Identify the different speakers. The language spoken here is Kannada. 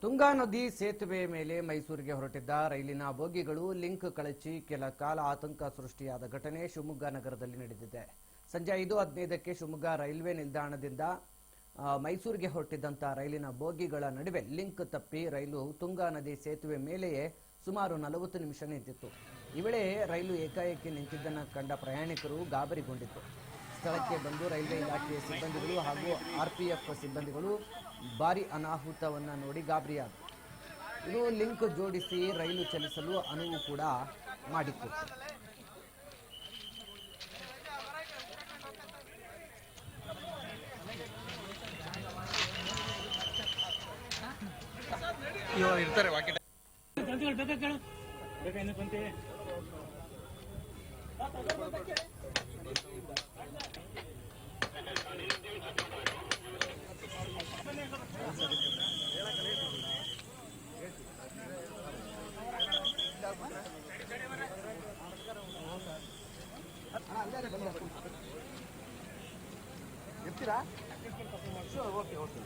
Speaker 1: ತುಂಗಾ ನದಿ ಸೇತುವೆ ಮೇಲೆ ಮೈಸೂರಿಗೆ ಹೊರಟಿದ್ದ ರೈಲಿನ ಬೋಗಿಗಳು ಲಿಂಕ್ ಕಳಚಿ ಕೆಲ ಕಾಲ ಆತಂಕ ಸೃಷ್ಟಿಯಾದ ಘಟನೆ ಶಿವಮೊಗ್ಗ ನಗರದಲ್ಲಿ ನಡೆದಿದೆ. ಸಂಜೆ 5:15ಕ್ಕೆ ಶಿವಮೊಗ್ಗ ರೈಲ್ವೆ ನಿಲ್ದಾಣದಿಂದ ಮೈಸೂರಿಗೆ ಹೊರಟಿದ್ದಂಥ ರೈಲಿನ ಬೋಗಿಗಳ ನಡುವೆ ಲಿಂಕ್ ತಪ್ಪಿ ರೈಲು ತುಂಗಾ ನದಿ ಸೇತುವೆ ಮೇಲೆಯೇ ಸುಮಾರು 40 ನಿಮಿಷ ನಿಂತಿತ್ತು. ಈ ವೇಳೆ ರೈಲು ಏಕಾಏಕಿ ನಿಂತಿದ್ದನ್ನು ಕಂಡ ಪ್ರಯಾಣಿಕರು ಗಾಬರಿಗೊಂಡಿತ್ತು. ಸ್ಥಳಕ್ಕೆ ಬಂದು ರೈಲ್ವೆ ಇಲಾಖೆಯ ಸಿಬ್ಬಂದಿಗಳು ಹಾಗೂ ಆರ್ಪಿಎಫ್ ಸಿಬ್ಬಂದಿಗಳು ಭಾರಿ ಅನಾಹುತವನ್ನು ನೋಡಿ ಗಾಬರಿಯಾದರು. ಇದು ಲಿಂಕ್ ಜೋಡಿಸಿ ರೈಲು ಚಲಿಸಲು ಅನುವು ಕೂಡ ಮಾಡಿತ್ತು.
Speaker 2: ಇರ್ತಾರೆ
Speaker 3: ಇರ್ತೀರಾ? Okay okay.